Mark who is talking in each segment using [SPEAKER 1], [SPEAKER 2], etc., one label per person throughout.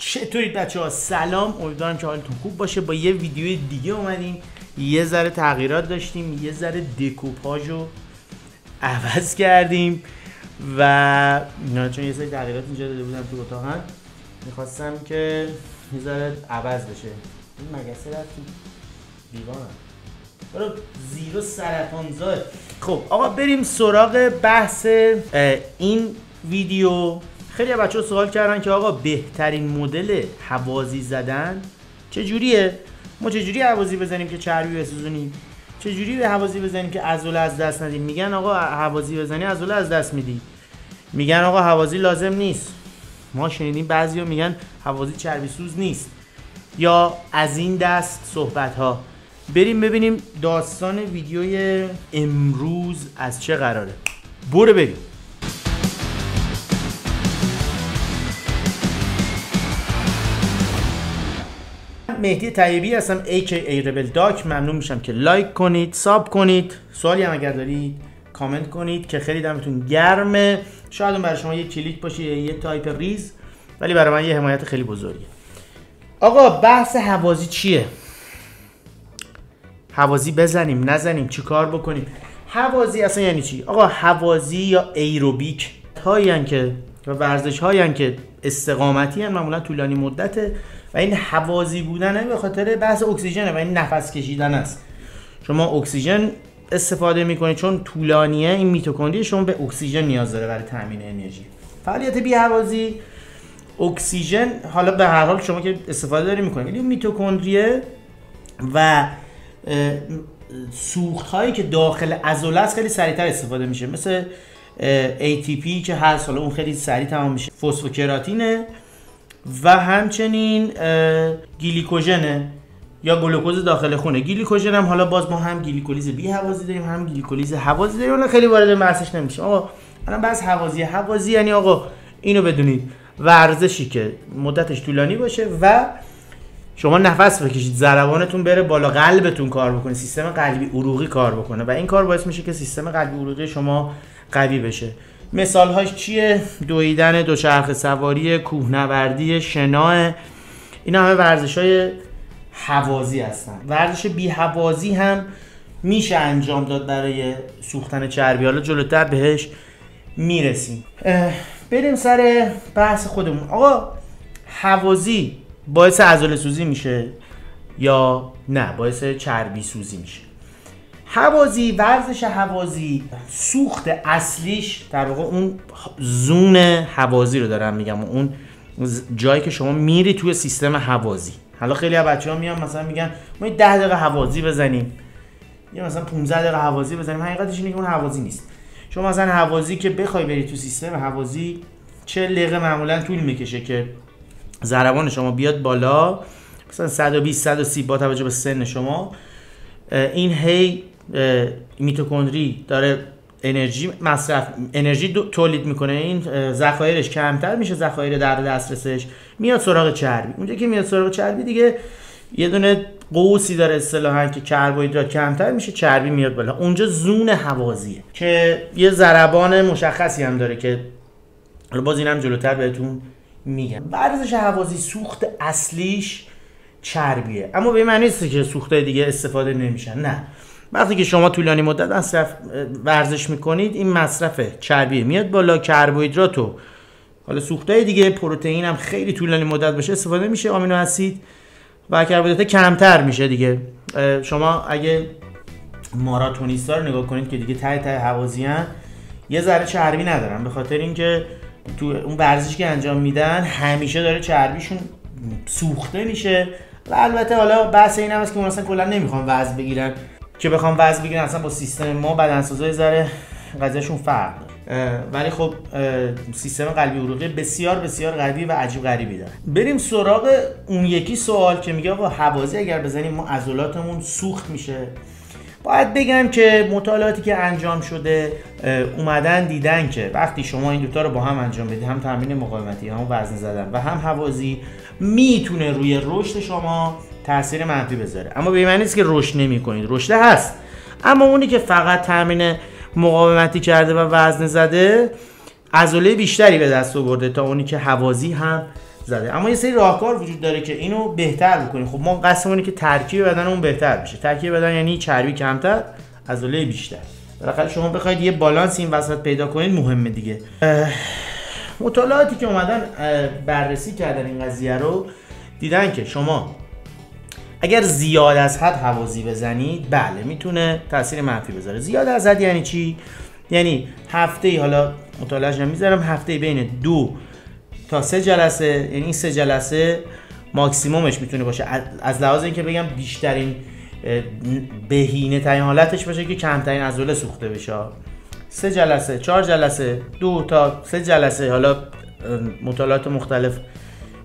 [SPEAKER 1] چطورید بچه‌ها؟ سلام، امیدوارم که حالتون خوب باشه. با یه ویدیو دیگه اومدیم، یه ذره تغییرات داشتیم، یه ذره دکوپاژو عوض کردیم و چون یه سری تغییرات اینجا داده بودم تو اتاق، میخواستم که یه ذره عوض بشه. این مگسه رفت تو دیوانم، برو زیرو سرطانزاد. خب آقا بریم سراغ بحث این ویدیو. خیلی بچه‌ها سوال کردن که آقا بهترین مدل هوازی زدن چجوریه؟ ما چجوری هوازی بزنیم که چربی بسوزونیم؟ چجوری به هوازی بزنیم که عضله از دست ندیم؟ میگن آقا هوازی بزنی عضله از دست میدی. میگن آقا هوازی لازم نیست. ما شنیدیم بعضیا میگن هوازی چربی سوز نیست یا از این دست صحبت ها. بریم ببینیم داستان ویدیوی امروز از چه قراره. برو بریم. مهدی طیبی هستم AKA rebel dog. ممنون میشم که لایک کنید، ساب کنید، سوالی هم اگر دارید کامنت کنید که خیلی دمتون گرمه. شاید اون برای شما یه کلیک باشه، یه تایپ ریز، ولی برای من یه حمایت خیلی بزرگه. آقا بحث هوازی چیه؟ هوازی بزنیم نزنیم، چی کار بکنیم؟ هوازی اصلا یعنی چی؟ آقا هوازی یا ایروبیک هایی که و ورزش هایی که استقامتی هن، معمولا طولانی مدته و این هوازی بودنه به خاطر بحث اکسیژنه و این نفس کشیدن است. شما اکسیژن استفاده میکنید چون طولانیه، این میتوکندری شما به اکسیژن نیاز داره برای تامین انرژی. فعالیت بی هوازی اکسیژن حالا به هر حال شما که استفاده داری میکنید، ولی میتوکندریه و سوخت هایی که داخل عضله است خیلی سریعتر استفاده میشه، مثل ATP که هست، حالا اون خیلی سریع تمام میشه، فسفوکراتینه و همچنین گلیکوژنه یا گلوکوز داخل خونه. گلیکوژن هم حالا باز ما هم گلیکولیز بی هوازی داریم، هم گلیکولیز هوازی داریم. حالا خیلی وارد بحثش نمیشه. آقا الان بحث هوازی یعنی آقا اینو بدونید، ورزشی که مدتش طولانی باشه و شما نفس بکشید، ضربانتون بره بالا، قلبتون کار بکنه، سیستم قلبی عروقی کار بکنه و این کار باعث میشه که سیستم قلبی عروقی شما قوی بشه. مثال‌هاش چیه؟ دویدن، دوچرخه سواری، کوهنوردی، شنا. اینا همه ورزش‌های هوازی هستن. ورزش بی هوازی هم میشه انجام داد برای سوختن چربی، حالا جلوتر بهش میرسیم. بریم سر بحث خودمون. آقا هوازی باعث عضله سوزی میشه یا نه باعث چربی سوزی میشه؟ هوازی، ورزش هوازی سوخت اصلیش در واقع اون زون هوازی رو دارم میگم، اون جایی که شما میری توی سیستم هوازی. حالا خیلی از بچه‌ها میان مثلا میگن ما 10 دقیقه هوازی بزنیم یا مثلا 15 دقیقه هوازی بزنیم. حقیقتش اینه که اون هوازی نیست. شما مثلا هوازی که بخوای بری تو سیستم هوازی 40 دقیقه معمولا طول میکشه که ضربان شما بیاد بالا، مثلا 120 130 با توجه به سن شما. این هی میتوکندری داره انرژی تولید میکنه، این ذخایرش کمتر میشه، ذخایر در دسترسش میاد سراغ چربی. اونجا که میاد سراغ چربی دیگه یه دونه قوسی داره اصطلاحاً که کربوهیدرات کمتر میشه، چربی میاد بالا. اونجا زون هوازیه که یه ضربان مشخصی هم داره که حالا باز اینم جلوتر بهتون میگم. ورزش هوازی سوخت اصلیش چربیه، اما به این معنی نیست که سوختای دیگه استفاده نمیشن، نه. وقتی که شما طولانی مدت مصرف ورزش میکنید، این مصرف چربی میاد بالا، کربوهیدرات و حالا سوختای دیگه، پروتئین هم خیلی طولانی مدت باشه استفاده میشه، آمینو اسید و کربوهیدرات کمتر میشه دیگه. شما اگه ماراتونیستا رو نگاه کنید که دیگه ته هوازیان، یه ذره چربی ندارن، به خاطر اینکه تو اون ورزشی که انجام میدن همیشه داره چربیشون سوخته میشه. و البته حالا بحث این هم هست که اون اصلا کلا نمیخوان وزن بگیرن، که بخوام وزن بگیرن اصلا با سیستم ما بدنسازای ذره قضیهشون فرق داره، ولی خب سیستم قلبی عروقی بسیار بسیار قوی و عجیب غریبی داره. بریم سراغ اون یکی سوال که میگه آقا هوازی اگر بزنیم ما عضلاتمون سوخت میشه. باید بگم که مطالعاتی که انجام شده اومدن دیدن که وقتی شما این دوتا رو با هم انجام بدید، هم تمرین مقاومتی، هم وزن زدن و هم هوازی، میتونه روی رشد شما تاثیر منفی بذاره. اما به این معنی نیست که رشد نمی‌کنید، رشد هست، اما اونی که فقط تمرین مقاومتی کرده و وزن زده عضله بیشتری به دست آورده تا اونی که هوازی هم زده. اما یه سری راهکار وجود داره که اینو بهتر بکنیم. خب ما قصدمونه که ترکیب بدنمون بهتر بشه. ترکیب بدن یعنی چربی کمتر، عضله بیشتر. بالاخره شما بخواید یه بالانس این وسط پیدا کنید مهمه دیگه. مطالعاتی که اومدن بررسی کردن این قضیه رو دیدن که شما اگر زیاد از حد هوازی بزنید بله میتونه تاثیر منفی بذاره. زیاد از حد یعنی چی؟ یعنی هفته‌ای، حالا مطالعه‌اش نمیذارم، هفته‌ای بین 2 تا 3 جلسه، یعنی این 3 جلسه ماکسیمومش میتونه باشه، از لحاظ اینکه بگم بیشترین بهینه ترین حالتش باشه که کمترین عضله سوخته بشه. 3 جلسه، 4 جلسه، 2 تا 3 جلسه، حالا مطالعات مختلف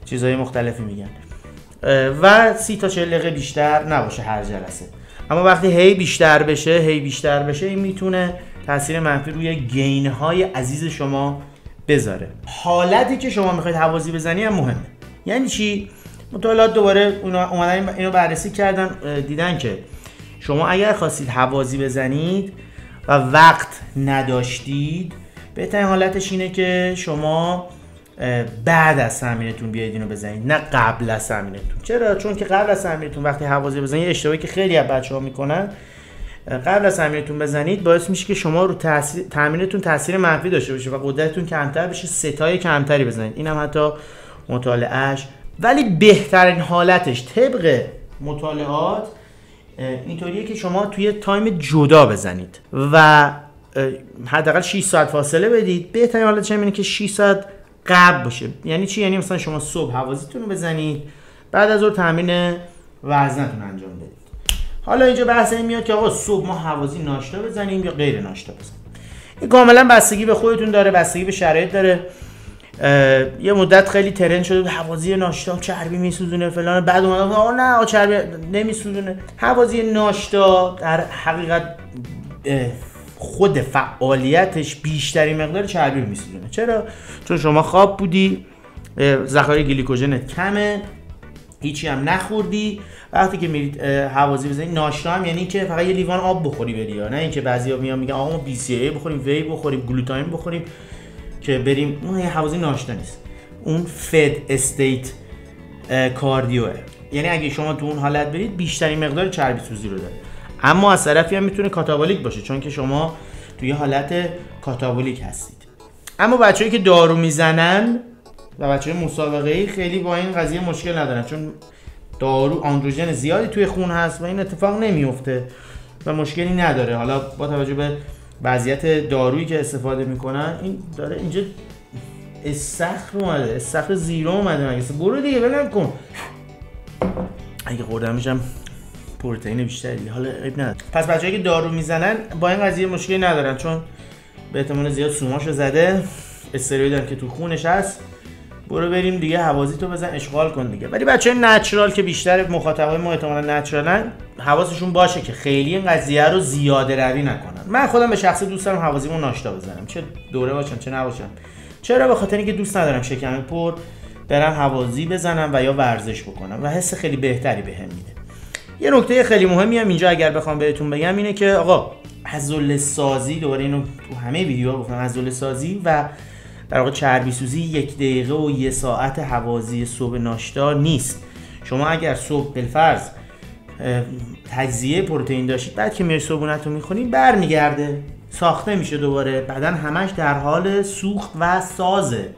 [SPEAKER 1] چیزهای مختلفی میگن، و 30 تا 40 دقیقه بیشتر نباشه هر جلسه. اما وقتی هی بیشتر بشه این میتونه تاثیر منفی روی گین های عزیز شما بذاره. حالتی که شما میخواید هوازی بزنی هم مهمه. یعنی چی؟ مطالعات دوباره اومدن اینو بررسی کردن، دیدن که شما اگر خواستید هوازی بزنید و وقت نداشتید، بهترین حالتش اینه که شما بعد از تمرینتون بیاید اینو بزنید، نه قبل از تمرینتون. چرا؟ چون که قبل از تمرینتون وقتی هوازی بزنید، اشتباهی که خیلی از بچه‌ها میکنن، قبل از تمرینتون بزنید باعث میشه که شما رو تمرینتون تاثیر منفی داشته باشه و قدرتتون کمتر بشه، ستای کمتری بزنید. اینم حتی مطالعهش. ولی بهترین حالتش طبق مطالعات اینطوریه که شما توی تایم جدا بزنید و حداقل 6 ساعت فاصله بدید. بهترین حالتش اینه که 6 ساعت قبل باشه. یعنی چی؟ یعنی مثلا شما صبح هوازیتون رو بزنید، بعد از ظهر تمرین وزنتون انجام بدید. حالا اینجا بحث این میاد که آقا صبح ما هوازی ناشتا بزنیم یا غیر ناشتا بزنیم. این کاملا بستگی به خودتون داره، بستگی به شرایط داره. یه مدت خیلی ترند شده هوازی ناشتا چربی میسوزونه فلان، بعد اومدن آقا نه چربی نمیسوزونه. هوازی ناشتا در حقیقت خود فعالیتش بیشتری مقدار چربی میسوزونه. چرا؟ چون شما خواب بودی، ذخایر گلیکوژنت کمه، هیچی هم نخوردی. وقتی که میرید هوازی بزنید، ناشتا هم یعنی که فقط یه لیوان آب بخوری بری، نه اینکه بعضیا میگن آقا ما BCAA بخوریم، وی بخوریم، گلوتامین بخوریم که بریم. اون یه هوازی ناشتا نیست، اون فد استیت کاردیوه. یعنی اگه شما تو اون حالت برید بیشترین مقدار چربی سوزی رو داره. اما از طرفی هم میتونه کاتابولیک باشه، چون که شما توی حالت کاتابولیک هستید. اما بچه‌ای که دارو میزنن و بچه‌های مسابقه‌ای خیلی با این قضیه مشکل ندارن، چون دارو آندروژن زیادی توی خون هست و این اتفاق نمیفته و مشکلی نداره. حالا با توجه به وضعیت دارویی که استفاده میکنن، این داره اینجا استخر اومده، استخر زیرو اومده، مگه برو دیگه ولم کن. اگه خوردم میشم پروتئین بیشتری، حالا عیب نداره. پس بچه‌ای که دارو میزنن با این قضیه مشکلی ندارن، چون به احتمال زیاد سوماشو زده، استروئید هم که تو خونش هست. برو بریم دیگه هوازی تو بزن، اشغال کن دیگه. ولی بچه‌های نچرال که بیشتر مخاطبای ما احتمالاً نچرالن، حواسشون باشه که خیلی این قضیه رو زیاده روی نکنن. من خودم به شخصه دوست دارم هوازیمو ناشتا بزنم، چه دوره باشم چه نباشم. چرا؟ به خاطر اینکه دوست ندارم شکم پر برم هوازی بزنم و یا ورزش بکنم و حس خیلی بهتری بهم میده. یه نکته خیلی مهمی هم اینجا اگر بخوام بهتون بگم اینه که آقا عضله سازی، دوباره اینو تو همه ویدیوها گفتم، عضله سازی و در واقع چربی سوزی 1 دقیقه و 1 ساعت هوازی صبح ناشتا نیست. شما اگر صبح بالفرض تجزیه پروتئین داشتید، بعد که میای صبحونه‌تون میخونید برمیگرده، ساخته میشه دوباره، بدن همش در حال سوخت و سازه.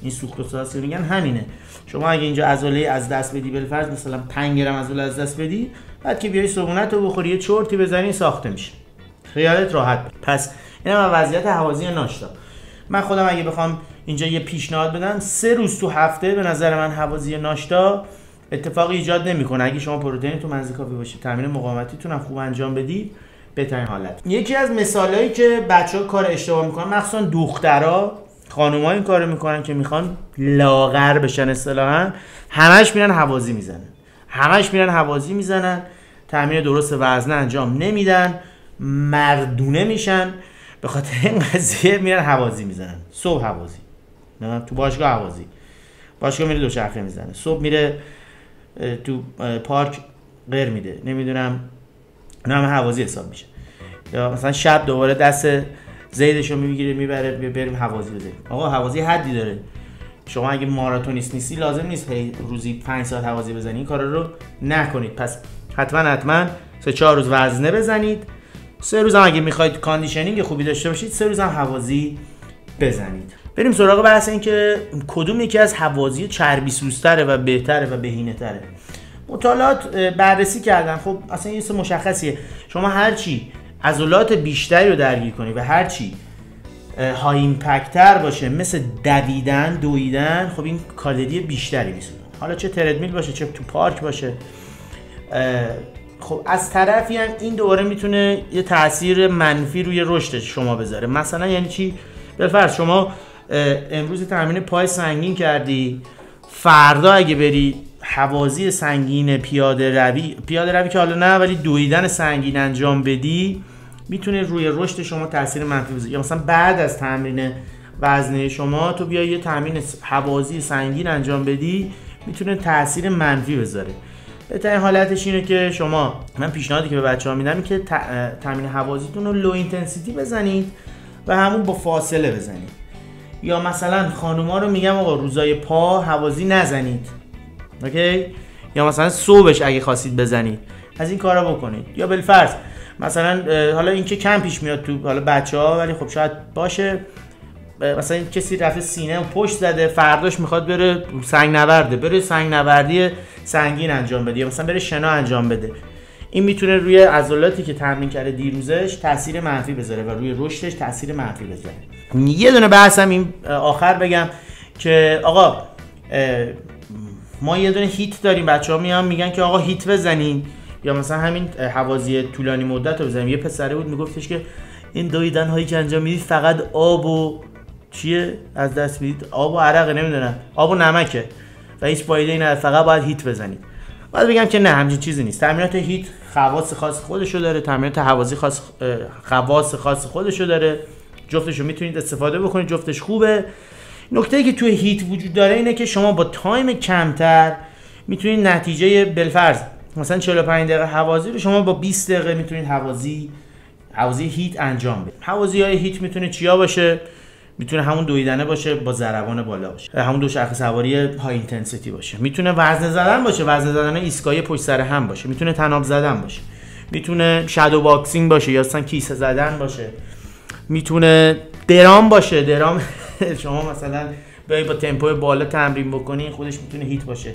[SPEAKER 1] این سوخت و ساز که میگن همینه. شما اگه اینجا عضله از دست بدی، بالفرض مثلا 5 گرم عضله از دست بدی، بعد که بیای صبحونه‌تو بخوری یه چرتی بزنی ساخته میشه. خیالت راحت. پس اینم وضعیت هوازی ناشتا. من خودم اگه بخوام اینجا یه پیشنهاد بدم، 3 روز تو هفته به نظر من هوازی ناشتا اتفاقی ایجاد نمیکنه. اگه شما پروتئین تو منزل کافی باشه، تمرین مقاومتیتون هم خوب انجام بدید، بهترین حالت. یکی از مثالایی که بچه‌ها کار اشتباه میکنن، مخصوصا دخترها، خانوما این کارو میکنن که میخوان لاغر بشن اصطلاحاً، همش میرن هوازی میزنن، تمرین درست وزنه انجام نمیدن، مردونه میشن. به خاطر این قضیه میرن هوازی میزنن. صبح هوازی، نه تو باشگاه میره دوچرخه میزنه، صبح میره تو پارک غیر میده، نمیدونم، نه هوازی حساب میشه. یا مثلا شب دوباره دست زیدشو میگیره میبره بریم هوازی بزنیم. آقا هوازی حدی داره شما اگه ماراتونیست نیستی لازم نیست روزی 5 ساعت هوازی بزنید، این کارا رو نکنید. پس حتما 3-4 روز وزنه بزنید، 3 روز هم اگه میخواید کاندیشنینگ خوبی داشته باشید 3 روز هم هوازی بزنید. بریم سراغ بحث این که کدوم یکی از هوازی چربی سوزتره و بهتره و بهینه تره. مطالعات بررسی کردن. خب اصلا یه چیز مشخصیه، شما هرچی عضلات بیشتری رو درگیر کنی و هرچی های ایمپکت تر باشه، مثل دویدن، خب این کالری بیشتری میسونه. حالا چه تردمیل باشه چه تو پارک باشه. خب از طرفی هم این دوباره میتونه یه تاثیر منفی روی رشد شما بذاره. مثلا یعنی چی؟ بالفرض شما امروز تمرین پای سنگین کردی، فردا اگه بری هوازی سنگین پیاده روی که حالا نه ولی دویدن سنگین انجام بدی، میتونه روی رشد شما تاثیر منفی بذاره. یا مثلا بعد از تمرین وزنه شما تو بیا یه تمرین هوازی سنگین انجام بدی، میتونه تاثیر منفی بذاره. بهترین حالتش اینه که شما، من پیشنهادی که به بچه‌ها میدم اینه که تمرین هوازیتون رو لو اینتنسیتی بزنید و همون با فاصله بزنید. یا مثلا خانوما رو میگم آقا روزای پا هوازی نزنید، اوکی؟ یا مثلا صبحش اگه خواستید بزنید از این کارا بکنید. یا بالفرض مثلا حالا این که کم پیش میاد تو حالا بچه‌ها، ولی خب شاید باشه، مثلا کسی رفته سینه و پشت زده، فرداش میخواد بره سنگ نوردی سنگین انجام بده، یا مثلا بره شنا انجام بده. این میتونه روی عضلاتی که تمرین کرده دیروزش تاثیر منفی بذاره و روی رشدش تاثیر منفی بذاره. یه دونه بحثم این آخر بگم که آقا ما یه دونه هیت داریم، بچه‌ها میگن که آقا هیت بزنین، یا مثلا همین هوازی طولانی مدت رو بزنیم. یه پسره بود میگفتش که این دویدن هایی که انجام میدید فقط آب و چیه از دست میدید، آب و عرق، نمیدونم آب و نمکه و هیچ فایده ای نداره، فقط باید هیت بزنید. باید بگم که نه، همچین چیزی نیست. تمرینات هیت خواص خاص خودشو داره، تمرینات هوازی خواص خاص خودشو داره، جفتشو میتونید استفاده بکنید، جفتش خوبه. نکته‌ای که توی هیت وجود داره اینه که شما با تایم کمتر میتونید نتیجه بالفرض مثلا 45 دقیقه هوازی رو شما با 20 دقیقه میتونید هوازی هیت انجام بدید. هوازی‌های هیت میتونه چیا باشه؟ میتونه همون دویدنه باشه با ضربان بالا باشه، همون دوچرخه سواری های اینتنسیتی باشه، میتونه وزنه زدن باشه، وزنه زدن ایستگاهی پشت سر هم باشه، میتونه تناب زدن باشه، میتونه شادو باکسینگ باشه یا اصلا کیسه زدن باشه، میتونه درام باشه. درام شما مثلا بیای با تمپو بالا تمرین بکنی، خودش میتونه هیت باشه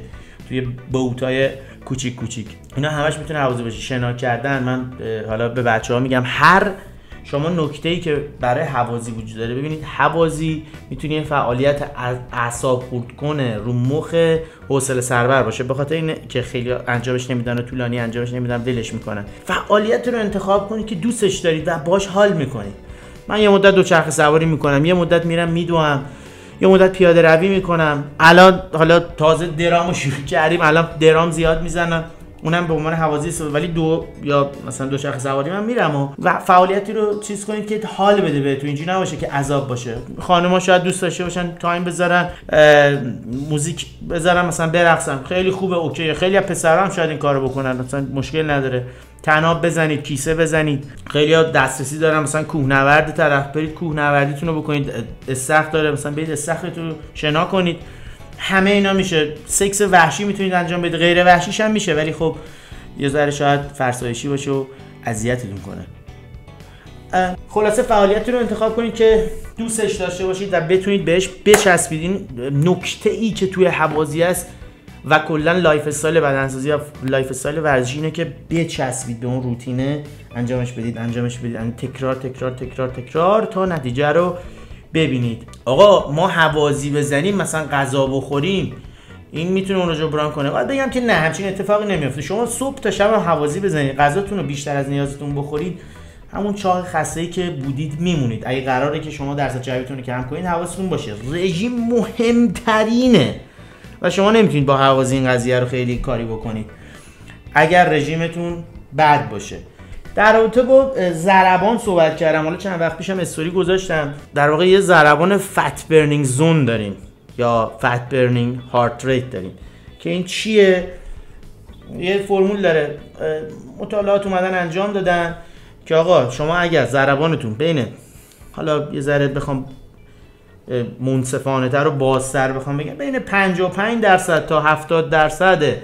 [SPEAKER 1] توی بوتای کوچیک. اینا همش میتونه هوازی باشه. شنا کردن، من حالا به بچه‌ها میگم هر شما نکته‌ای که برای هوازی وجود داره، ببینید هوازی میتونه یه فعالیت اعصاب خورد کنه رو مخ، حوصله سربر باشه، به خاطر اینه که خیلی انجامش نمیدن و طولانی انجامش نمیدن، ولش میکنن. فعالیت رو انتخاب کنید که دوستش دارید و باش حال میکنید. من یه مدت دوچرخه سواری میکنم، یه مدت میرم میدوام، یه مدت پیاده روی میکنم. الان حالا تازه درامو شروع کردیم، الان درام زیاد میزنم، اونم به عنوان هوازی است، ولی یا مثلا دوچرخه سواری من میرم و فعالیتی رو چیز کنید که حال بده بهتون، اینجوری نباشه که عذاب باشه. خانم‌ها شاید دوست داشته باشن تایم بذارن، موزیک بذارن مثلا برقصن، خیلی خوبه، اوکی. خیلی از پسرا هم شاید این کارو بکنن، مثلا مشکل نداره. تناب بزنید، کیسه بزنید. خیلی‌ها دسترسی دارن، مثلا کوهنورد طرف برید کوهنوردیتون رو بکنید، استخر داره، مثلا برید استخرتون رو شنا کنید. همه اینا میشه. سکس وحشی میتونید انجام بدید، غیر وحشیش هم میشه، ولی خب یه ذره شاید فرسایشی باشه و اذیتتون کنه. خلاصه فعالیتی رو انتخاب کنید که دوستش داشته باشید و بتونید بهش بچسبید. نکته ای که توی هوازی است و کلا لایف استایل بدنسازی و لایف استایل ورزشی اینه که بچسبید به اون روتینه، انجامش بدید، تکرار تا نتیجه رو ببینید. آقا ما هوازی بزنیم، مثلا غذا بخوریم، این میتونه اون رو جبران کنه. باید بگم که نه، همچین اتفاقی نمیفته. شما صبح تا شب هوازی بزنید، غذاتون رو بیشتر از نیازتون بخورید، همون چاق خسته‌ای که بودید میمونید. اگه قراره که شما درصد چربیتون رو کم کنید، حواستون باشه رژیم مهمترینه و شما نمیتونید با هوازی این قضیه رو خیلی کاری بکنید اگر رژیمتون بد باشه. در رابطه با ضربان صحبت کردم، حالا چند وقت پیشم استوری گذاشتم. در واقع یه ضربان فت برنینگ زون داریم یا فت برنینگ هارت ریت داریم که این چیه؟ یه فرمول داره، مطالعات اومدن انجام دادن که آقا شما اگر ضربانتون بین، حالا یه ذره بخوام منصفانه تر و بازتر بخوام بگم، بین 55% تا 70%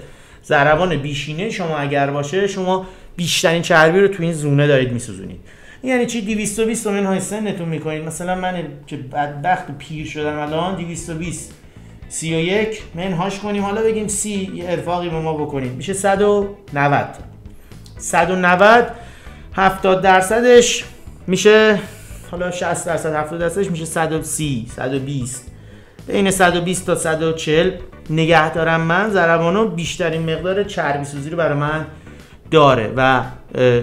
[SPEAKER 1] ضربان بیشینه شما اگر باشه، شما بیشترین چربی رو تو این زونه دارید میسوزونید. یعنی چی؟ 220 منهای سنتون میکنید. مثلا من که بدبخت و پیر شدم الان 220 31 منهاش کنیم، حالا بگیم 30 یه ارفاقی به ما بکنیم، میشه 190. 70%ش میشه، حالا 60% 70%ش میشه 130 120. بین 120 تا 140 نگه دارم من ضربانو، بیشترین مقدار چربی سوزی رو برای من داره و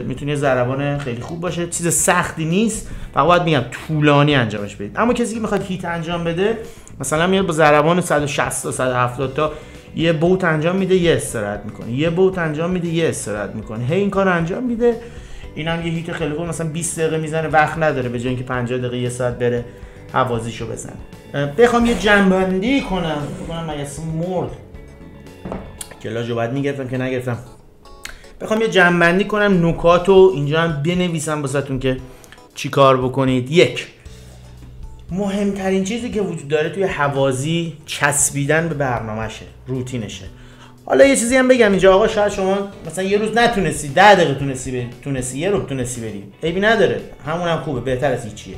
[SPEAKER 1] میتونه ضربان خیلی خوب باشه. چیز سختی نیست، فقط باید میگم طولانی انجامش بدید. اما کسی که میخواد هیت انجام بده، مثلا میاد با ضربان 160 تا 170 تا یه بوت انجام میده، یه استراحت میکنه، یه بوت انجام میده، یه استراحت میکنه، هی این کارو انجام میده. اینم یه هیت خیلی خوب، مثلا 20 دقیقه میزنه، وقت نداره به جای اینکه 50 دقیقه یه ساعت بره حوازیشو بزنه. بخوام یه جنبندی کنم مگه مرد کلاژو بعد میگرفتم که نگرفتم. بخوام یه جنبندی کنم نکاتو اینجا هم بنویسم واسهتون که چی کار بکنید. یک، مهمترین چیزی که وجود داره توی حوازی چسبیدن به برنامه‌شه، روتینشه. حالا یه چیزی هم بگم اینجا، آقا شاید شما مثلا یه روز نتونستی 10 دقیقه تونستی یه رو تونستی بری، عیبی نداره، همون هم خوبه، بهتر از هیچیه.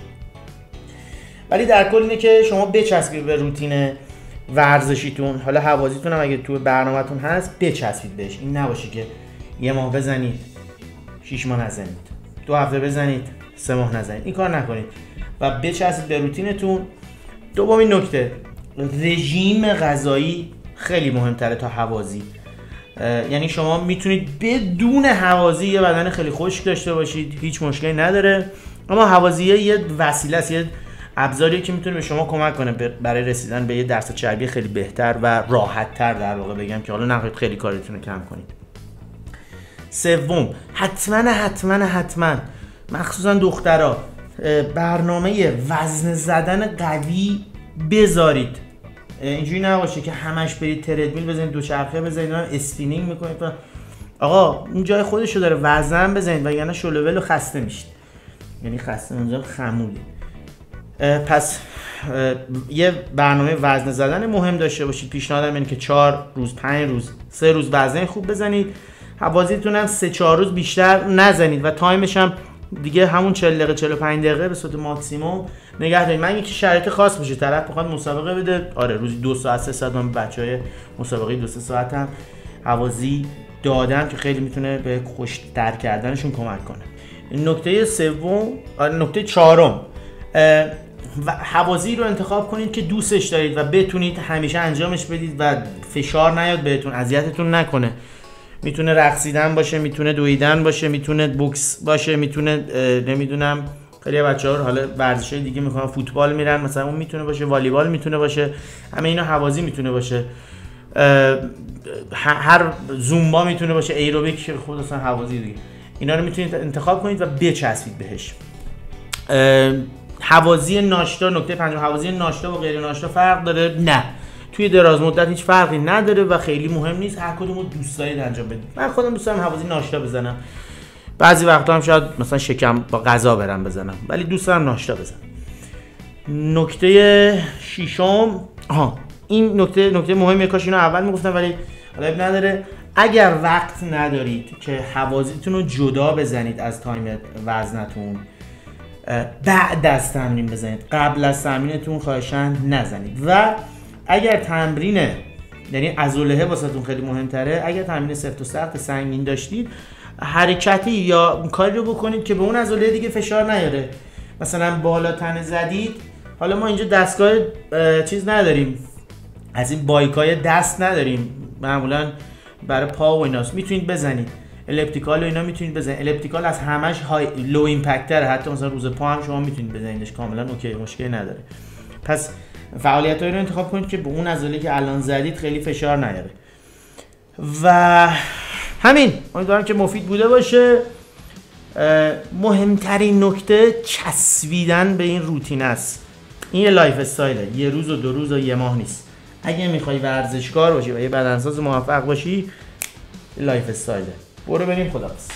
[SPEAKER 1] ولی در کل اینه که شما بچسبید به روتین ورزشیتون. حالا حوازیتون هم اگه تو برنامه‌تون هست بچسبید بهش. این نباشه که یه ماه بزنید 6 ماه نزنید، 2 هفته بزنید 3 ماه نزنید. این کار نکنید و بچسبید به روتینتون. دومین نکته، رژیم غذایی خیلی مهمتره تا حوازی. یعنی شما میتونید بدون حوازی یه بدن خیلی خشک داشته باشید، هیچ مشکلی نداره، اما حوازی یه وسیله است، یه ابزاریه که میتونه به شما کمک کنه برای رسیدن به یه درصد چربی خیلی بهتر و راحت تر، در واقع بگم که حالا نخواهید خیلی کارتون رو کم کنید. سوم، حتما مخصوصا دخترها برنامه وزن زدن قوی بذارید. اینجوری نباشه که همش برید تردمیل بزنید، دوچرخه بزنید، اسپینینگ میکنید. آقا اون جای خودشو داره، وزن بزنید وگرنه شلوول و خسته میشید. یعنی خسته اونجا خمولی. پس یه برنامه وزن زدن مهم داشته باشید. پیشنهادم اینه که 4 روز 5 روز 3 روز وزن خوب بزنید. حوازیتون هم 3-4 روز بیشتر نزنید و تایمش هم دیگه همون 40 دقیقه 45 دقیقه به صورت ماکسیموم نگه دارید. من یکی شرایط خاص باشه، طرف بخواد مسابقه بده، آره روزی 2 ساعت 3 ساعت من بچهای مسابقه 2-3 ساعت هم حوازی دادم که خیلی میتونه به خوش‌تر کردنشون کمک کنه. نکته سوم، نکته چهارم، حوازی رو انتخاب کنید که دوستش دارید و بتونید همیشه انجامش بدید و فشار نیاد بهتون، اذیتتون نکنه. میتونه رقصیدن باشه، میتونه دویدن باشه، میتونه بوکس باشه، میتونه نمیدونم خیلی بچه‌ها رو حالا ورزشای دیگه میکنن، فوتبال میرن مثلا، اون میتونه باشه، والیبال میتونه باشه، همه اینا حوازی میتونه باشه. هر زومبا میتونه باشه، ایروبیک که خود اصلا حوازی دیگه. اینا رو میتونید انتخاب کنید و بچسبید بهش. حوازی ناشتا، نکته پنجم، حوازی ناشتا و غیر ناشتا فرق داره؟ نه، توی دراز مدت هیچ فرقی نداره و خیلی مهم نیست، هر کدوم رو دوست دارید انجام بدید. من خودم دوست دارم حوازی ناشتا بزنم، بعضی وقتا هم شاید مثلا شکم با غذا برم بزنم، ولی دوست دارم ناشتا بزنم. نکته ششم، این نکته مهمیه، کاش اینو اول میگفتم ولی حالا اب نداره. اگر وقت ندارید که حوازیتون رو جدا بزنید از تایم وزنتون، بعد از تمرین بزنید، قبل از تمرینتون خواهشاً نزنید. و اگر تمرین، یعنی عضله واسهتون خیلی مهمتره، اگر تمرین سفت و سخت سنگین داشتید، حرکتی یا کاری رو بکنید که به اون عضله دیگه فشار نیاره. مثلا بالا تنه زدید، حالا ما اینجا دستگاه چیز نداریم، از این بایکای دست نداریم، معمولا برای پا و ایناست، میتونید بزنید. الیپتیکال و اینا میتونید بزنید. الیپتیکال از همش لو ایمپکتره، حتی مثلا روز پا هم شما میتونید بزنیدش کاملا اوکی، مشکلی نداره. پس فعالیتایی رو انتخاب کنید که به اون عضله که الان زدید خیلی فشار نیاره. و همین، امیدوارم که مفید بوده باشه. مهمترین نکته چسبیدن به این روتین است. این یه لایف استایله، یه روز و 2 روز و یه ماه نیست. اگه میخوای ورزشکار باشی و یه بدنساز موفق باشی، لایف استایله. برو بریم، خداحافظ.